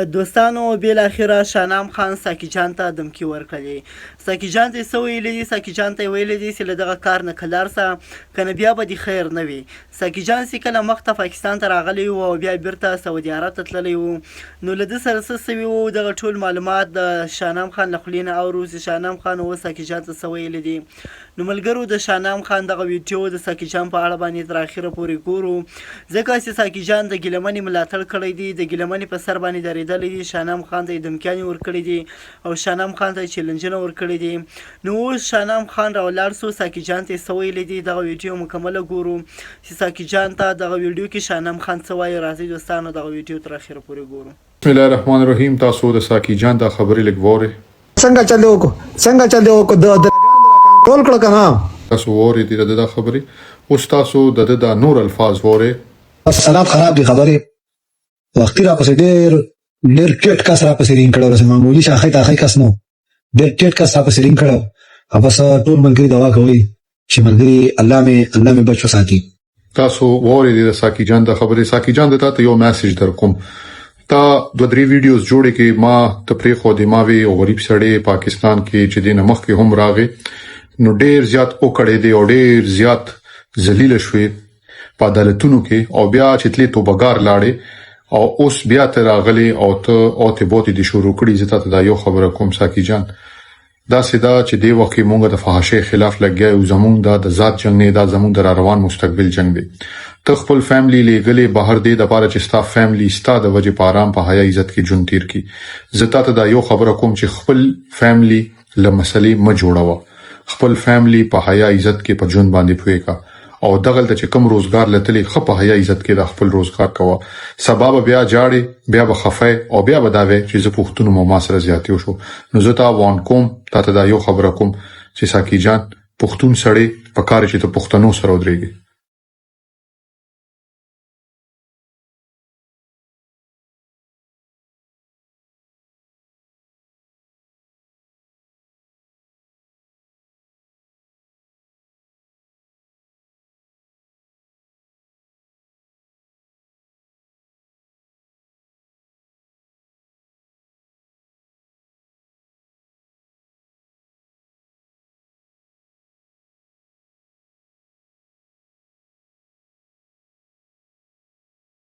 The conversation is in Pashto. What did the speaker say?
دوستانو بالاخره شاهنام خان ساقي جان ته دمکي ورکړې. ساقي جان ته څه ویلي دي؟ ساقي جان ته یې ویلي دي چې له دغه کار نه کلار سه، که نه بیا به دې خیر نه وي. ساقي جان چې کله مخته پاکستان ته راغلی و او بیا بیرته سعودي عرب ته تللی و، نو له ده سره څه سوي وو دغه ټول معلومات د شاهنام خان له خولې نه اورو چې شاهنام خان اوس ساقي جان ته څه ویلي دي. نو ملګرو د شاهنام خان دغه ویډیو د ساقي جان په اړه باندې تر اخره پورې ګورو، ځکه چې ساقي جان د ګیلمنې ملاتړ کړی دی، د ګیلمنې په سر باندې درېدلی دی. شاهنام خان ته یې دمکیانې ورکړي دي او شاهنام خان ته یې چیلنجونه ورکړي دي. نو اوس شاهنام خان راولاړ سو، ساقي جان ته یې څه ویلي دي دغه ویډیو مکمله ګورو چې ساقي جان ته دغه ویډیو کې شاهنام خان څه وایي. راځئ دوستانو دغه ویډیو تر اخره پورې ګورو. بسم الله الرحمن الرحیم. تاسو د ساقي جان دا خبرې لږ وورئ. څنګه چل دی وکړو د ټول کړه کنه تاسو وورئ د خبرې. اوس تاسو د نور الفاظ وورئ. سلام خراب دي خبرې وختي را پسې ډېر ټیټ کس را پسې رینګ کړو، معمولي شاخې تاخې کس نو ډېر ټیټ کس را پسې رینګ کړو. بس ټول ملګري دعا کوي چې ملګري الله مې بچو ساتي. تاسو وورئ د ساقي جان د خبرې. ساقي جان ته یو میسج در کوم. تا 2-3 ویډیوز جوړې کې ما ته پرې خو د ما وی او غریب سړی پاکستان کې چې د نمخ کې هم راغی، نو ډېر زیات او کړې دی او ډېر زیات ذلیل شوی په عدالتونو کې، او بیا چې تلې توبګار لاړې او اوس بیا ته راغلی او ته بوتي دي شروع کړي. زه ته دا یو خبره کوم ساقي جان، دا سدا چې دی وخت مونږ د فحاشۍ خلاف لګیا او زمونږ د ذات جنگ نه، دا زمونږ د روان مستقبل جنگ دی. ته خپل فیملی لګلې بهر دی د پاره چې ستا فیملی ستا د وجه په آرام په حیا عزت کې جون تیر کی. زه ته دا یو خبره کوم چې خپل فیملی له مسلې م جوړاوه، خپل فیملی په حیا عزت کې په جون باندې پوي کا، او دغه چې کوم روزګار لته خپ حیا عزت کې د خپل روزګار کوا. سبب بیا جاړي بیا بخفه او بیا بداوي چې زه پښتون مو ما سره زیاتیو شو. نو زه تا وان کوم ته دا یو خبره کوم چې ساقي جان پښتون سړی په کار چې ته پښتنو سره ودرېږي.